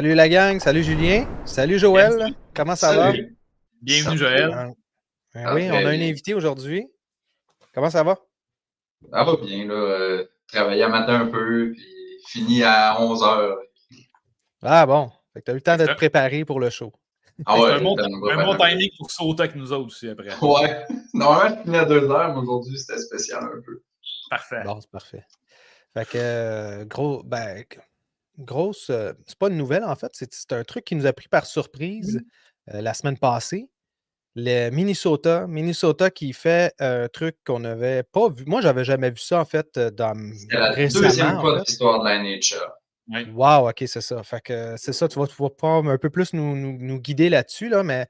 Salut la gang, salut Julien, salut Joël, comment ça va? Salut. Bienvenue, Ça Joël. Ben oui, on a un invité aujourd'hui. Comment ça va? Ça va bien, là. Travaillé à matin un peu, puis fini à 11h. Ah bon, fait que t'as eu le temps de te Excellent. préparer pour le show. Ah C'est ouais, un bon, j'ai tellement un bon préparé. timing pour sauter avec nous autres aussi après. Ouais. Normalement, je finis à 2h, mais aujourd'hui, c'était spécial un peu. Parfait. Bon, c'est parfait. Fait que, grosse, c'est pas une nouvelle en fait, c'est un truc qui nous a pris par surprise la semaine passée. Le Minnesota qui fait un truc qu'on n'avait pas vu. Moi, j'avais jamais vu ça en fait C'était la récemment. deuxième fois En de fait. l'histoire de la NHL. Oui. Wow, ok, c'est ça. Fait que c'est ça, tu vas pouvoir un peu plus nous guider là-dessus, là, mais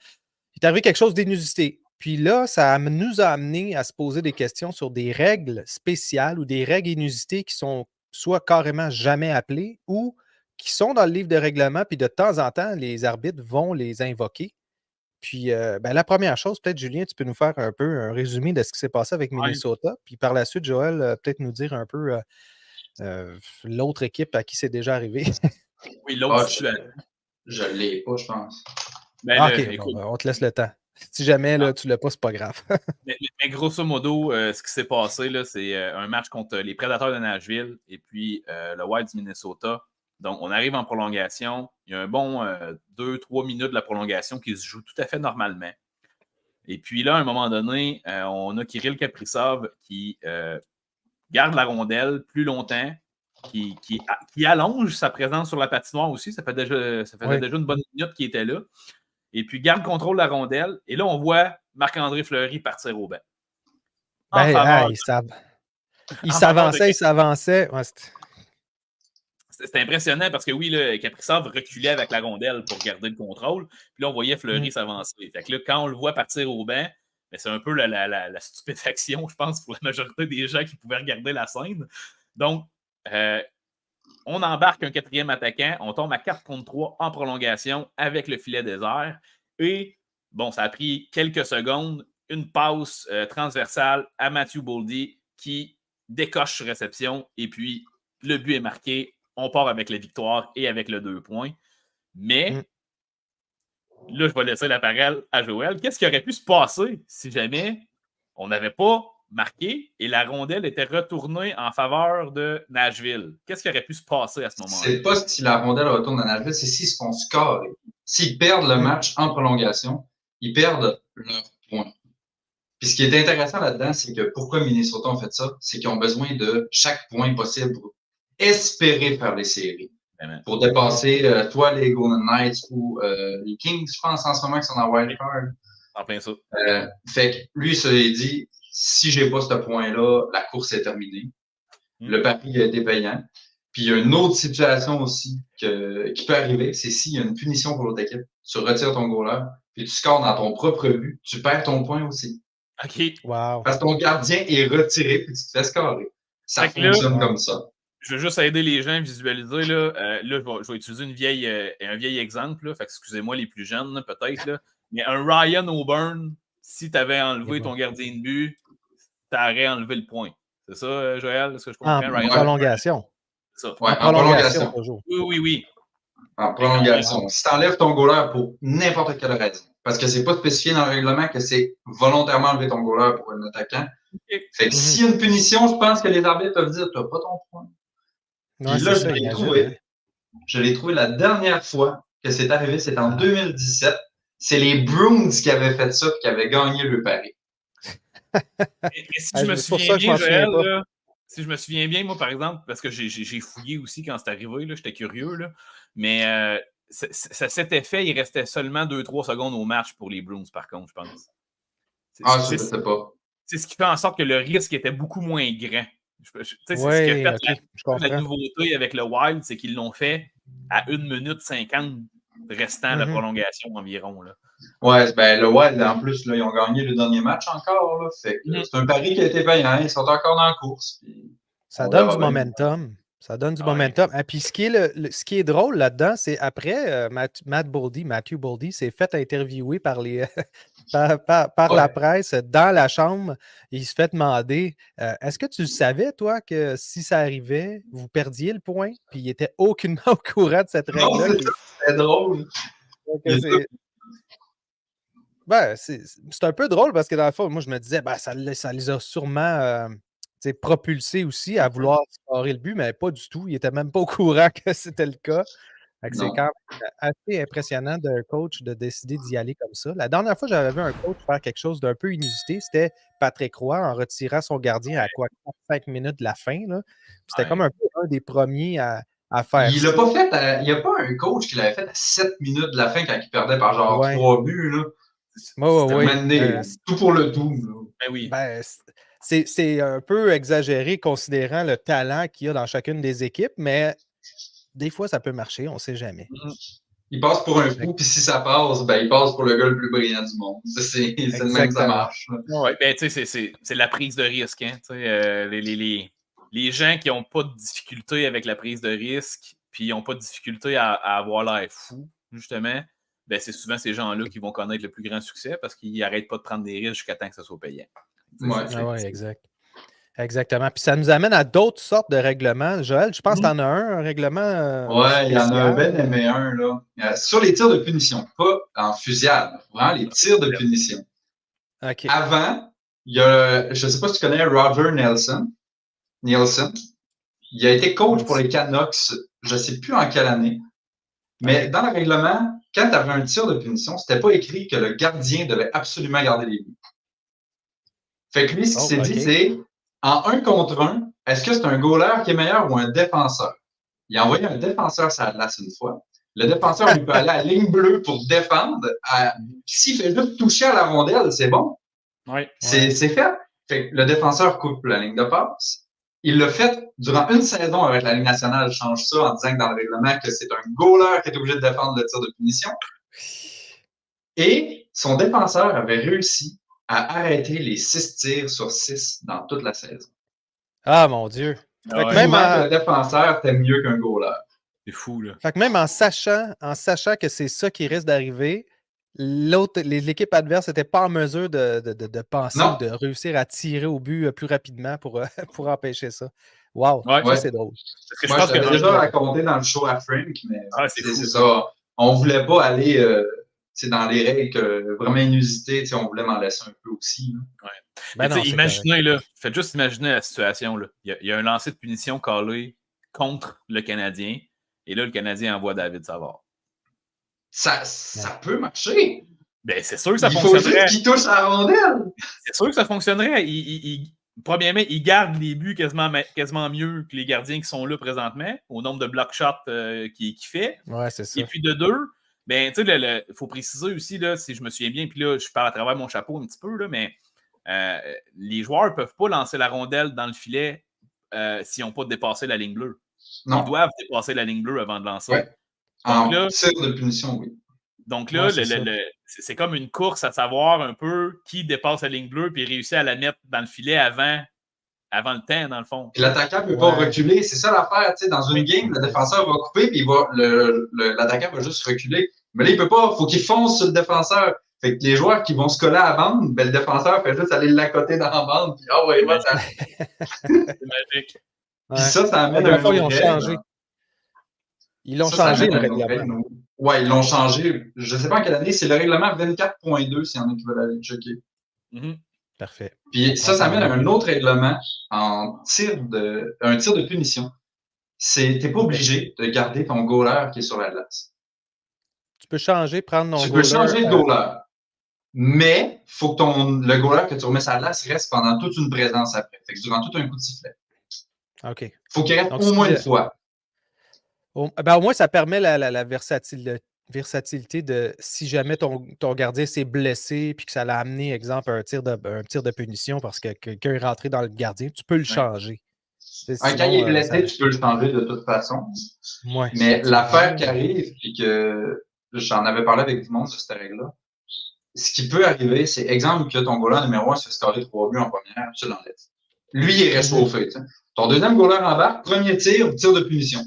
il est arrivé quelque chose d'inusité. Puis là, nous a amené à se poser des questions sur des règles spéciales ou des règles inusitées qui sont soit carrément jamais appelées ou qui sont dans le livre de règlement, puis de temps en temps, les arbitres vont les invoquer. Puis la première chose, peut-être, Julien, tu peux nous faire un peu un résumé de ce qui s'est passé avec Minnesota. Puis par la suite, Joël, peut-être nous dire un peu l'autre équipe à qui c'est déjà arrivé. Oui, l'autre Ah, situation. je l'ai pas, je pense. Ben Ah, là, OK, bon, écoute, on te laisse le temps. Si jamais là, tu l'as pas, c'est pas grave. mais grosso modo, ce qui s'est passé, là, c'est un match contre les Prédateurs de Nashville et puis le Wild du Minnesota. Donc, on arrive en prolongation. Il y a un bon 2-3 minutes de la prolongation qui se joue tout à fait normalement. Et puis là, à un moment donné, on a Kirill Kaprizov qui garde la rondelle plus longtemps, qui allonge sa présence sur la patinoire aussi. Ça faisait déjà une bonne minute qu'il était là. Et puis garde contrôle de la rondelle. Et là, on voit Marc-André Fleury partir au banc. En faveur. Il s'avançait. Ouais, c'était impressionnant parce que oui, là, Kaprizov reculait avec la rondelle pour garder le contrôle. Puis là, on voyait Fleury s'avancer. Fait que là, quand on le voit partir au banc, ben, c'est un peu la stupéfaction, je pense, pour la majorité des gens qui pouvaient regarder la scène. Donc, on embarque un quatrième attaquant. On tombe à 4 contre 3 en prolongation avec le filet désert. Et, bon, ça a pris quelques secondes. Une passe transversale à Matthew Boldy qui décoche sur réception. Et puis, le but est marqué. On part avec la victoire et avec le 2 points. Mais, là, je vais laisser la parole à Joël. Qu'est-ce qui aurait pu se passer si jamais on n'avait pas marqué et la rondelle était retournée en faveur de Nashville? Qu'est-ce qui aurait pu se passer à ce moment-là? C'est pas si la rondelle retourne à Nashville, c'est s'ils se font scorer. S'ils perdent le match en prolongation, ils perdent leur point. Puis ce qui est intéressant là-dedans, c'est que pourquoi Minnesota ont fait ça, c'est qu'ils ont besoin de chaque point possible pour espérer faire les séries. Vraiment. Pour dépasser toi les Golden Knights ou les Kings, je pense en ce moment qui sont en wild card. En plein ça. Fait que lui, il s'est dit, si j'ai pas ce point-là, la course est terminée. Le pari a été payant. Puis il y a une autre situation aussi qui peut arriver, c'est s'il y a une punition pour l'autre équipe, tu retires ton goaler, puis tu scores dans ton propre but, tu perds ton point aussi. OK. Wow. Parce que ton gardien est retiré, puis tu te fais scorer. Ça fonctionne comme ça. Je veux juste aider les gens à visualiser. Là, je vais utiliser un vieil exemple. Là, fait que excusez-moi les plus jeunes, là, peut-être. Là, mais un Ryan O'Byrne, si tu avais enlevé ton gardien de but, tu aurais enlevé le point. C'est ça, Joël? Est-ce que je comprends? En prolongation. C'est ça. Ouais, en prolongation. Toujours. Oui. En prolongation. Si tu enlèves ton goaler pour n'importe quelle raison, parce que c'est pas spécifié dans le règlement que c'est volontairement enlever ton goaler pour un attaquant. Fait que s'il y a une punition, je pense que les arbitres peuvent dire t'as pas ton point. Puis là, je l'ai trouvé la dernière fois que c'est arrivé, c'est en 2017. C'est les Bruins qui avaient fait ça et qui avaient gagné le pari. Et si je me souviens bien, Joël, là, si je me souviens bien, moi, par exemple, parce que j'ai fouillé aussi quand c'est arrivé, j'étais curieux, là, mais ça s'était fait, il restait seulement 2-3 secondes au match pour les Bruins, par contre, je pense. Je ne sais pas. C'est ce qui fait en sorte que le risque était beaucoup moins grand. C'est ce qui a fait la nouveauté avec le Wild, c'est qu'ils l'ont fait à 1 minute 50 restant la prolongation environ. Là. Ouais, ben le Wild, en plus, là, ils ont gagné le dernier match encore. Là, fait que c'est un pari qui a été payant. Ils sont encore dans la course. Puis ça donne du momentum. Ça donne du momentum. Et puis, ce qui est drôle là-dedans, c'est après, Matthew Boldy s'est fait interviewer par la presse dans la chambre. Il se fait demander est-ce que tu savais, toi, que si ça arrivait, vous perdiez le point? Puis il n'était aucunement au courant de cette règle-là. Non, c'était drôle. C'est un peu drôle parce que dans le fond, moi, je me disais, ça les a sûrement propulsés aussi à vouloir scorer le but, mais pas du tout. Ils n'étaient même pas au courant que c'était le cas. C'est quand même assez impressionnant d'un coach de décider d'y aller comme ça. La dernière fois, j'avais vu un coach faire quelque chose d'un peu inusité. C'était Patrick Roy en retirant son gardien à 5 minutes de la fin. C'était comme un peu un des premiers à faire il l'a pas fait. Il n'y a pas un coach qui l'avait fait à 7 minutes de la fin quand il perdait par genre 3 buts. Là. C'était tout pour le tout. Ben oui. C'est un peu exagéré considérant le talent qu'il y a dans chacune des équipes, mais des fois, ça peut marcher, on ne sait jamais. Il passe pour un fou, puis si ça passe, il passe pour le gars le plus brillant du monde. C'est le même que ça marche. Ouais, c'est la prise de risque. Hein, les gens qui n'ont pas de difficulté avec la prise de risque, puis ils n'ont pas de difficulté à avoir l'air fou, justement, c'est souvent ces gens-là qui vont connaître le plus grand succès parce qu'ils n'arrêtent pas de prendre des risques jusqu'à temps que ça soit payant. Oui, exact. Exactement. Puis ça nous amène à d'autres sortes de règlements. Joël, je pense que tu en as un règlement. Oui, il y en a aimé un. Là. Sur les tirs de punition, pas en fusillade, vraiment les tirs de punition. Okay. Avant, il y a, je ne sais pas si tu connais Roger Nielsen. Il a été coach pour les Canucks, je ne sais plus en quelle année. Mais dans le règlement, quand tu avais un tir de punition, c'était pas écrit que le gardien devait absolument garder les buts. Fait que lui, ce qu'il s'est dit, c'est en 1 contre 1, est-ce que c'est un goaler qui est meilleur ou un défenseur? Il a envoyé un défenseur sur la glace une fois. Le défenseur lui peut aller à la ligne bleue pour défendre. S'il fait juste toucher à la rondelle, c'est bon. C'est fait. Fait que le défenseur coupe la ligne de passe. Il l'a fait durant une saison avec la Ligue nationale. Je change ça en disant que dans le règlement que c'est un goaler qui est obligé de défendre le tir de punition. Et son défenseur avait réussi à arrêter les 6 tirs sur 6 dans toute la saison. Ah, mon Dieu! Même le défenseur était mieux qu'un goaler. C'est fou, là. Fait que même en sachant que c'est ça qui risque d'arriver, l'équipe adverse n'était pas en mesure de penser ou de réussir à tirer au but plus rapidement pour empêcher ça. Wow! Ça, c'est drôle. Moi, je l'avais déjà raconté dans le show à Frank, mais c'est ça. On ne voulait pas aller... dans les règles vraiment inusitées, on voulait m'en laisser un peu aussi. Imaginez, là, faites juste imaginer la situation. Là. Il y a un lancer de punition calé contre le Canadien, et là, le Canadien envoie David Savard. Ça peut marcher. C'est sûr que ça fonctionnerait. Il faut juste qu'il touche à la rondelle. C'est sûr que ça fonctionnerait. Premièrement, il garde les buts quasiment mieux que les gardiens qui sont là présentement, au nombre de block shots qu'il fait. Ouais, c'est ça. Et puis de deux, il faut préciser aussi, là, si je me souviens bien, puis là, je parle à travers mon chapeau un petit peu, là, mais les joueurs ne peuvent pas lancer la rondelle dans le filet s'ils n'ont pas dépassé la ligne bleue. Non. Ils doivent dépasser la ligne bleue avant de lancer. Ouais. Donc, en tir de punition, oui. Donc là, c'est comme une course à savoir un peu qui dépasse la ligne bleue puis réussit à la mettre dans le filet avant le temps, dans le fond. Puis l'attaquant ne peut pas reculer. C'est ça l'affaire. Dans une game, le défenseur va couper puis l'attaquant va juste reculer. Mais là, il ne peut pas. Il faut qu'il fonce sur le défenseur. Fait que les joueurs qui vont se coller à la bande, le défenseur fait juste aller l'accoter dans la bande. Puis c'est magique. Puis ça amène un autre. Ils ont changé. Ils l'ont changé, le règlement. Oui, ils l'ont changé. Je ne sais pas en quelle année. C'est le règlement 24.2, s'il y en a qui veulent aller checker. Parfait. Puis ça amène à un autre règlement un tir de punition. Tu n'es pas obligé de garder ton goaler qui est sur la glace. Tu peux changer, prendre ton goaler. Tu peux changer de goaler. Mais il faut que le goaler que tu remets sur la glace reste pendant toute une présence après. Fait que durant tout un coup de sifflet. OK. Il faut qu'il reste au moins une fois. Au moins, ça permet la versatilité de si jamais ton gardien s'est blessé puis que ça l'a amené, exemple, un tir de punition parce que quelqu'un est rentré dans le gardien, tu peux le changer. Quand il est blessé, tu peux le changer de toute façon. Ouais, mais l'affaire qui arrive, puis que j'en avais parlé avec du monde sur cette règle-là, ce qui peut arriver, c'est exemple que ton goaler numéro 1 se fait scorer 3 buts en première, tu l'enlèves. Lui, il est réchauffé. Ton deuxième goaler embarque, premier tir de punition.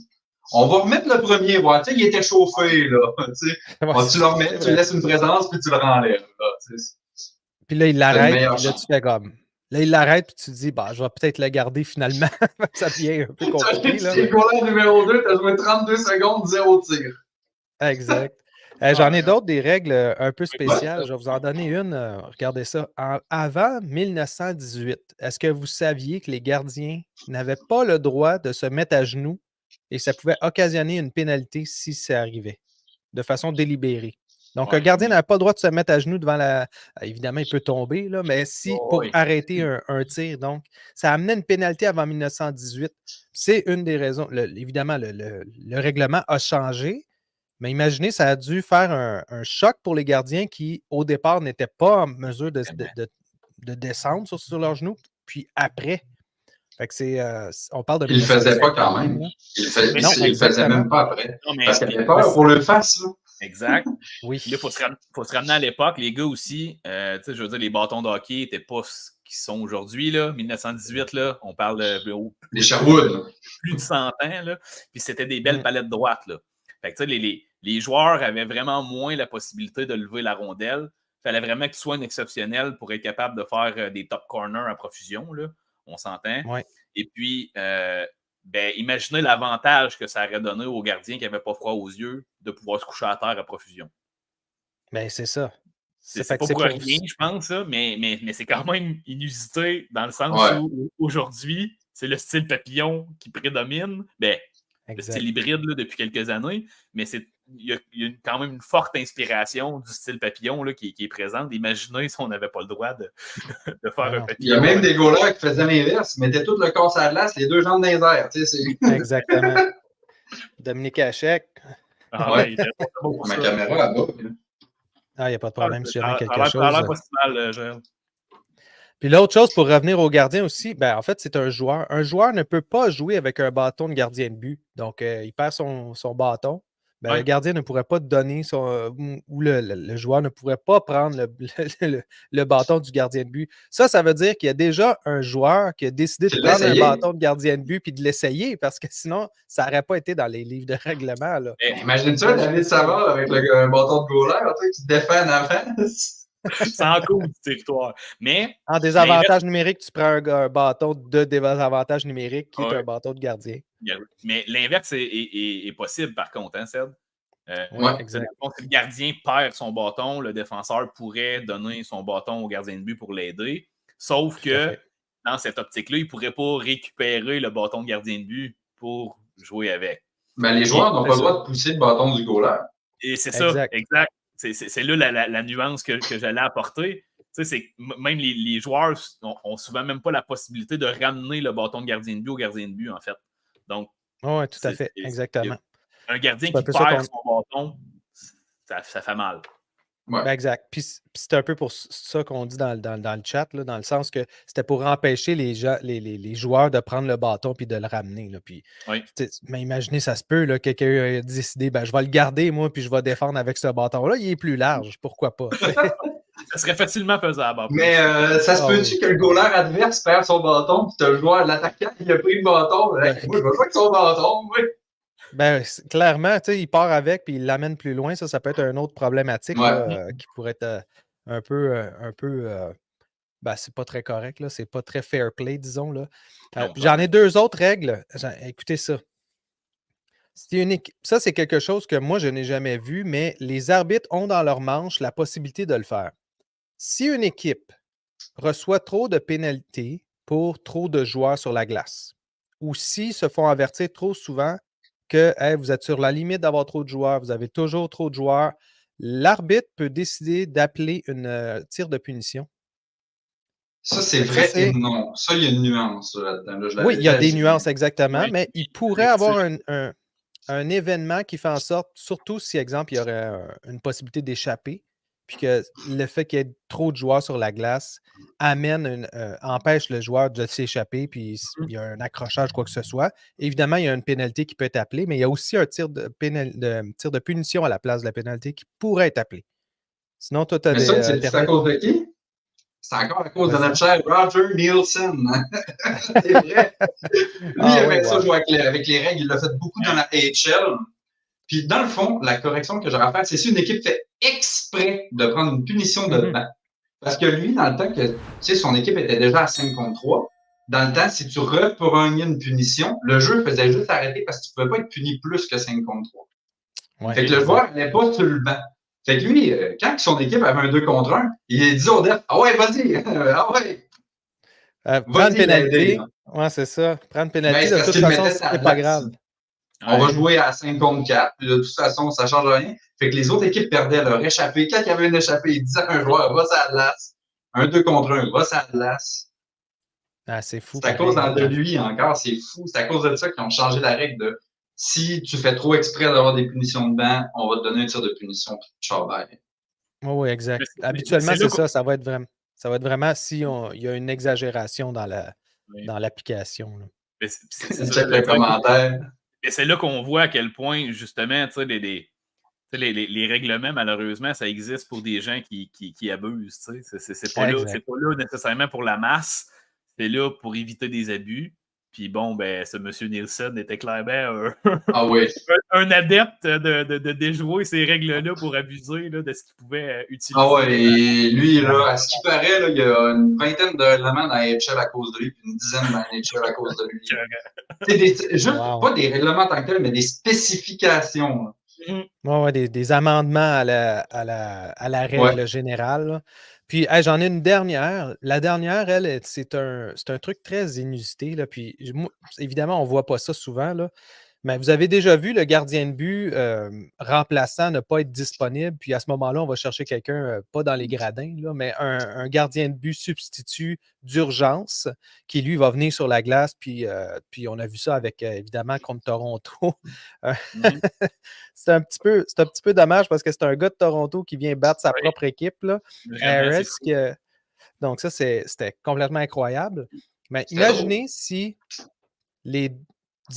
On va remettre le premier, voir, il était chauffé, là. Tu le remets, tu laisses une présence, puis tu le renlèves. Puis là, il l'arrête, puis là, tu fais comme. Là, il l'arrête, puis tu te dis, je vais peut-être le garder finalement. Ça devient un peu compliqué. Si le goaler numéro 2, tu as joué 32 secondes, 0 tir. Exact. J'en ai d'autres, des règles un peu spéciales. Je vais vous en donner une. Regardez ça. Avant 1918, est-ce que vous saviez que les gardiens n'avaient pas le droit de se mettre à genoux et ça pouvait occasionner une pénalité si ça arrivait, de façon délibérée? Donc, un gardien n'avait pas le droit de se mettre à genoux devant la. Évidemment, il peut tomber, là, mais pour arrêter un tir. Donc, ça amenait une pénalité avant 1918. C'est une des raisons. Évidemment, le règlement a changé. Mais imaginez, ça a dû faire un choc pour les gardiens qui, au départ, n'étaient pas en mesure de descendre sur leurs genoux, puis après. Fait que on parle de... Ils ne le faisaient pas quand même. Ils ne le faisaient même pas après. Parce qu'il avait peur pour le face. Exact. Oui. Là, il faut se ramener à l'époque. Les gars aussi, je veux dire, les bâtons de hockey n'étaient pas ce qu'ils sont aujourd'hui. 1918, là, on parle de les Sherwood. Plus de 100 ans. Là, puis c'était des belles palettes droites. Là. Fait que, les joueurs avaient vraiment moins la possibilité de lever la rondelle. Il fallait vraiment que tu sois un exceptionnel pour être capable de faire des top corners à profusion. Là. On s'entend. Ouais. Et puis, imaginez l'avantage que ça aurait donné aux gardiens qui n'avaient pas froid aux yeux de pouvoir se coucher à terre à profusion. Ben, c'est ça. C'est pas pour rien, je pense, ça, mais c'est quand même inusité dans le sens où aujourd'hui, c'est le style papillon qui prédomine. Le style hybride là, depuis quelques années, mais il y a quand même une forte inspiration du style papillon là, qui est présente. Imaginez si on n'avait pas le droit de faire un papillon. Il y a même des goalers qui faisaient l'inverse, ils mettaient tout le corps sur la glace, les deux jambes dans les airs. Exactement. Dominique Hachek. Il était pas bon pour ma ça. Caméra là-bas. Il n'y a pas de problème si jamais quelque chose. Ça a l'air pas si mal, Joël. Puis l'autre chose, pour revenir au gardien aussi, en fait, c'est un joueur. Un joueur ne peut pas jouer avec un bâton de gardien de but. Donc, il perd son bâton. Le gardien ne pourrait pas donner ou le joueur ne pourrait pas prendre le bâton du gardien de but. Ça veut dire qu'il y a déjà un joueur qui a décidé de prendre un bâton de gardien de but puis de l'essayer parce que sinon, ça n'aurait pas été dans les livres de règlement. Là. Imagine-tu David Savard avec un bâton de goaler qui se défend en avant. C'est en cours du territoire. Mais en désavantage numérique, tu prends un bâton de désavantage numérique qui est un bâton de gardien. Mais l'inverse est possible, par contre, hein, Seb? Exact. Si le gardien perd son bâton, le défenseur pourrait donner son bâton au gardien de but pour l'aider. Sauf que dans cette optique-là, il ne pourrait pas récupérer le bâton de gardien de but pour jouer avec. Les joueurs n'ont pas le droit de pousser le bâton du goaler. Et c'est ça, exact. C'est là la nuance que j'allais apporter. C'est même les joueurs n'ont souvent même pas la possibilité de ramener le bâton de gardien de but au gardien de but, en fait. Donc, oui, tout à fait, exactement. Un gardien qui perd son bâton, ça fait mal. Exact. Puis c'est un peu pour ça qu'on dit dans le chat, là, dans le sens que c'était pour empêcher les joueurs de prendre le bâton puis de le ramener. Là, puis, mais imaginez, ça se peut, là, quelqu'un a décidé, je vais le garder, moi, puis je vais défendre avec ce bâton-là. Il est plus large, pourquoi pas? Ça serait facilement faisable. Mais ça se peut-tu que le goaler adverse perd son bâton, puis le joueur, l'attaquant, il a pris le bâton. Moi, je vais jouer avec son bâton, clairement, il part avec puis il l'amène plus loin. Ça peut être une autre problématique qui pourrait être un peu c'est pas très correct. Là. C'est pas très fair play, disons. Là. J'en ai deux autres règles. Écoutez ça. Ça, c'est quelque chose que moi, je n'ai jamais vu, mais les arbitres ont dans leur manche la possibilité de le faire. Si une équipe reçoit trop de pénalités pour trop de joueurs sur la glace, ou s'ils se font avertir trop souvent que vous êtes sur la limite d'avoir trop de joueurs, vous avez toujours trop de joueurs, l'arbitre peut décider d'appeler une tir de punition. Ça, c'est vrai et non. Ça, il y a une nuance là-dedans. Oui, il y a des nuances, exactement, mais il pourrait avoir un événement qui fait en sorte, surtout si, exemple, il y aurait une possibilité d'échapper, puis que le fait qu'il y ait trop de joueurs sur la glace empêche le joueur de s'échapper, puis il y a un accrochage, quoi que ce soit. Évidemment, il y a une pénalité qui peut être appelée, mais il y a aussi un tir de punition à la place de la pénalité qui pourrait être appelé. Sinon, toi, tu as c'est à cause de qui? C'est encore à cause de notre cher Roger Nielsen. C'est vrai. Lui, avec ça, jouer avec les règles, il l'a fait beaucoup dans la AHL. Puis, dans le fond, la correction que j'aurais à faire, c'est si une équipe fait exprès de prendre une punition de banc. Parce que lui, dans le temps que son équipe était déjà à 5 contre 3, dans le temps, si tu reprognais une punition, le jeu faisait juste arrêter parce que tu ne pouvais pas être puni plus que 5 contre 3. Ouais, fait que le joueur n'est pas sur le banc. Fait que lui, quand son équipe avait un 2 contre 1, il dit au def, ah ouais, vas-y, ah ouais, prendre vas-y l'aider. pénalité. Ouais, c'est ça. Prendre Mais pénalité, c'est de parce toute qu'il le façon, mettait à la c'est pas glace. grave. On va jouer à 5 contre 4, puis de toute façon, ça ne change rien. Fait que les autres équipes perdaient leur échappée. Quand il y avait une échappée, ils disaient à un joueur, va sur la glace. Un 2 contre 1, va sur la glace. Ah, c'est fou. C'est à cause Pareil, de lui encore, c'est fou. C'est à cause de ça qu'ils ont changé la règle de si tu fais trop exprès d'avoir des punitions de banc, on va te donner un tir de punition puis ciao bye. Oui, exact. Habituellement, c'est ça. Ça va être vraiment si il y a une exagération dans l'application. Check le commentaire. Et c'est là qu'on voit à quel point, justement, les règlements, malheureusement, ça existe pour des gens qui abusent. C'est pas là nécessairement pour la masse, c'est là pour éviter des abus. Puis bon, ben, ce monsieur Nielsen était clairement un adepte de déjouer ces règles-là pour abuser là, de ce qu'il pouvait utiliser. Ah ouais, et lui, là, à ce qui paraît, là, il y a une vingtaine de règlements dans NHL à cause de lui, puis une dizaine dans NHL à cause de lui. C'est juste pas des règlements en tant que tel, mais des spécifications. Ouais, des amendements à la règle générale. Là. Puis, j'en ai une dernière. La dernière, elle, c'est un truc très inusité. Là. Puis, moi, évidemment, on ne voit pas ça souvent. Là. Mais vous avez déjà vu le gardien de but remplaçant ne pas être disponible. Puis, à ce moment-là, on va chercher quelqu'un, pas dans les gradins, là, mais un gardien de but substitut d'urgence qui, lui, va venir sur la glace. Puis on a vu ça avec, évidemment, contre Toronto. C'est un petit peu dommage parce que c'est un gars de Toronto qui vient battre sa propre équipe, là, Harris. Donc, ça, c'était complètement incroyable. Mais imaginez si les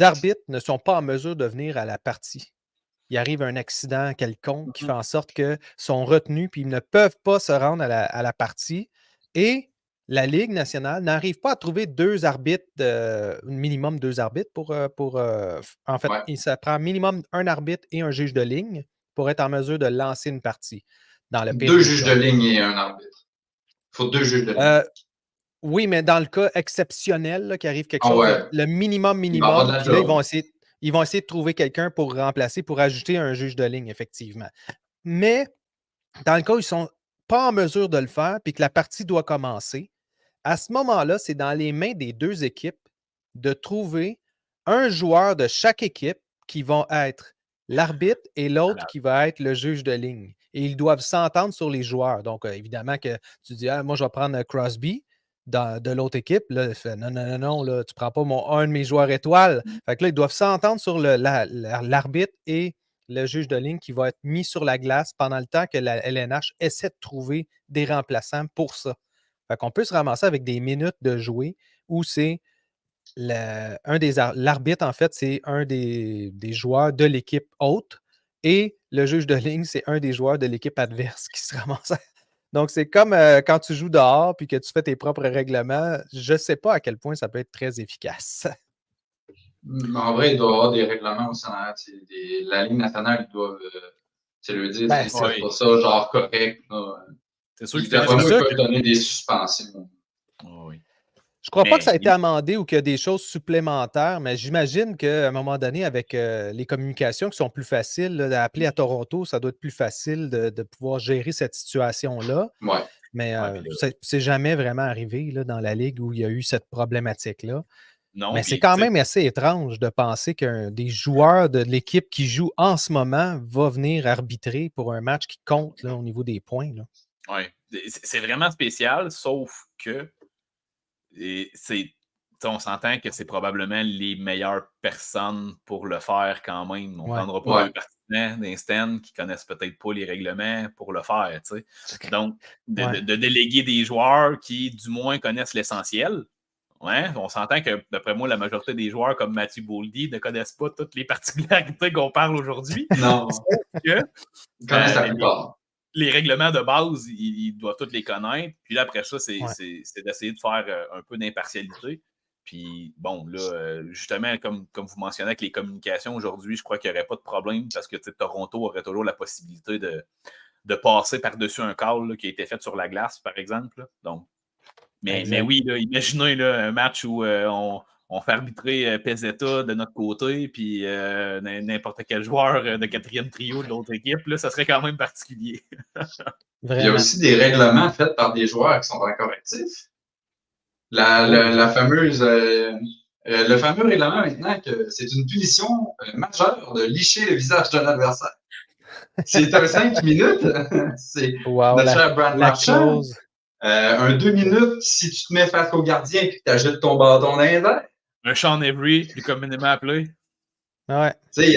arbitres ne sont pas en mesure de venir à la partie. Il arrive un accident quelconque qui fait en sorte qu'ils sont retenus puis ils ne peuvent pas se rendre à la partie. Et la Ligue nationale n'arrive pas à trouver minimum deux arbitres en fait, ça prend minimum un arbitre et un juge de ligne pour être en mesure de lancer une partie. Dans le Deux juges de ligne et un arbitre. Il faut deux juges de ligne. Oui, mais dans le cas exceptionnel, là, qu'il arrive quelque chose, le minimum, puis là, ils vont essayer de trouver quelqu'un pour remplacer, pour ajouter un juge de ligne, effectivement. Mais dans le cas où ils ne sont pas en mesure de le faire, puis que la partie doit commencer, à ce moment-là, c'est dans les mains des deux équipes de trouver un joueur de chaque équipe qui vont être l'arbitre et l'autre qui va être le juge de ligne. Et ils doivent s'entendre sur les joueurs. Donc, évidemment que tu dis, moi, je vais prendre Crosby de l'autre équipe. Là, non, là, tu ne prends pas un de mes joueurs étoiles. Fait que là, ils doivent s'entendre sur l'arbitre et le juge de ligne qui va être mis sur la glace pendant le temps que la LNH essaie de trouver des remplaçants pour ça. Fait qu'on peut se ramasser avec des minutes de jouer où c'est l'arbitre, en fait, c'est un des joueurs de l'équipe haute et le juge de ligne, c'est un des joueurs de l'équipe adverse qui se ramasse. Donc, c'est comme quand tu joues dehors puis que tu fais tes propres règlements. Je ne sais pas à quel point ça peut être très efficace. En vrai, il doit y avoir des règlements aussi. La Ligue nationale, ils doivent le dire. C'est pas ça, genre correct. C'est sûr qu'ils peuvent donner des suspensions. Oui. Je ne crois pas que ça a été amendé ou qu'il y a des choses supplémentaires, mais j'imagine qu'à un moment donné, avec les communications qui sont plus faciles, d'appeler à Toronto, ça doit être plus facile de pouvoir gérer cette situation-là. Ouais. Mais c'est jamais vraiment arrivé là, dans la Ligue où il y a eu cette problématique-là. Non, mais c'est quand même assez étrange de penser qu'un des joueurs de l'équipe qui joue en ce moment va venir arbitrer pour un match qui compte là, au niveau des points. Oui, c'est vraiment spécial, sauf que on s'entend que c'est probablement les meilleures personnes pour le faire quand même. On ne prendra pas deux partisans d'instant qui ne connaissent peut-être pas les règlements pour le faire. T'sais. Donc, de déléguer des joueurs qui, du moins, connaissent l'essentiel. Ouais, on s'entend que, d'après moi, la majorité des joueurs comme Matthew Boldy ne connaissent pas toutes les particularités qu'on parle aujourd'hui. Non. Ils connaissent la plupart. Les règlements de base, ils doivent tous les connaître. Puis là, après ça, c'est d'essayer de faire un peu d'impartialité. Puis, bon, là, justement, comme vous mentionnez avec les communications aujourd'hui, je crois qu'il n'y aurait pas de problème parce que Toronto aurait toujours la possibilité de passer par-dessus un call là, qui a été fait sur la glace, par exemple. Là. Donc, mais oui, là, imaginez là, un match où on fait arbitrer Pezzetta de notre côté, puis n'importe quel joueur de 4e trio de l'autre équipe, là, ça serait quand même particulier. Il y a aussi des règlements faits par des joueurs qui sont encore actifs. La fameuse, le fameux règlement maintenant que c'est une punition majeure de licher le visage d'un adversaire. C'est un 5 minutes. C'est notre cher Brad Marchand. Un 2 minutes si tu te mets face au gardien et que tu ajoutes ton bâton dans les airs. Un Sean Avery, plus communément appelé. Ouais. Tu sais,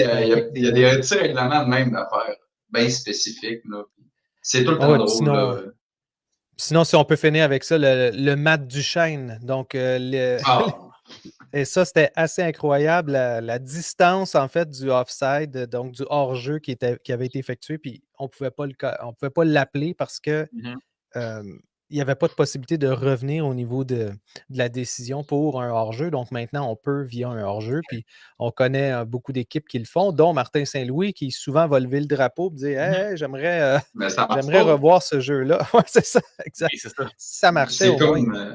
il y a des petits règlements de même d'affaires bien spécifiques. Là. C'est tout le temps drôle. Sinon, si on peut finir avec ça, le Matt Duchesne. Donc, et ça, c'était assez incroyable, la distance, en fait, du offside, donc du hors-jeu qui avait été effectué, puis on pouvait pas l'appeler parce que il n'y avait pas de possibilité de revenir au niveau de la décision pour un hors-jeu. Donc, maintenant, on peut via un hors-jeu, puis on connaît beaucoup d'équipes qui le font, dont Martin Saint-Louis, qui souvent va lever le drapeau et dire « Hey, j'aimerais revoir ce jeu-là. » Ouais, c'est ça, exact. Oui, ça marchait au moins. C'est comme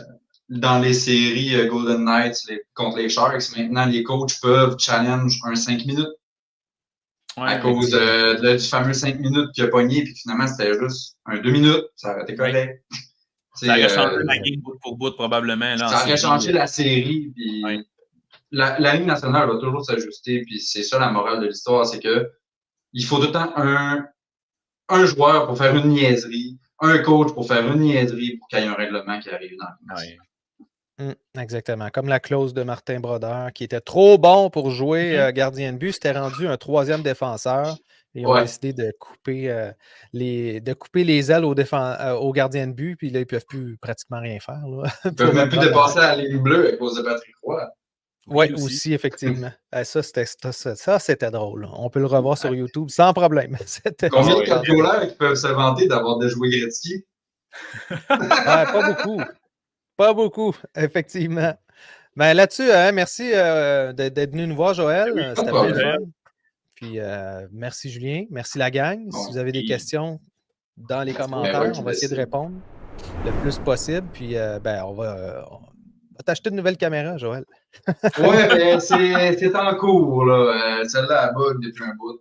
dans les séries Golden Knights contre les Sharks, maintenant, les coachs peuvent challenge un 5 minutes. Ouais, à cause du fameux 5 minutes qu'il a pogné, puis finalement, c'était juste un 2 minutes. Ça aurait été correct. Ça aurait changé la game bout pour bout, probablement. Là, ça aurait changé la série. Puis la Ligue nationale va toujours s'ajuster. Puis c'est ça la morale de l'histoire, c'est que il faut tout le temps un joueur pour faire une niaiserie, un coach pour faire une niaiserie pour qu'il y ait un règlement qui arrive dans le match. Exactement. Comme la clause de Martin Brodeur, qui était trop bon pour jouer gardien de but, c'était rendu un 3e défenseur. Et ils ont décidé de couper les ailes aux gardiens de but, puis là, ils ne peuvent plus pratiquement rien faire. Là, ils ne peuvent même plus dépasser la ligne bleue à cause de Patrick Roy. Oui, aussi, effectivement. Ça, c'était drôle. Là. On peut le revoir sur YouTube sans problème. Combien de contrôleurs qui peuvent se vanter d'avoir déjoué Gretzky? Pas beaucoup. Pas beaucoup, effectivement. Ben, là-dessus, merci d'être venu nous voir, Joël. C'était bien le fun. Puis, merci, Julien. Merci, la gang. Si vous avez des questions dans les commentaires, on va essayer de répondre le plus possible. Puis, on va t'acheter une nouvelle caméra, Joël. Oui, mais c'est en cours. Là. Celle-là, elle bug depuis un bout.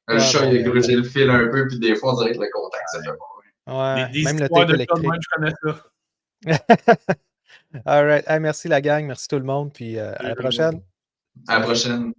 Le chat, il a grugé le fil un peu, puis des fois, on dirait que le contact, ça fait pas. Ouais, même le tape électrique. Je connais ça. All right. Merci, la gang. Merci tout le monde. Puis, à la prochaine. À la prochaine.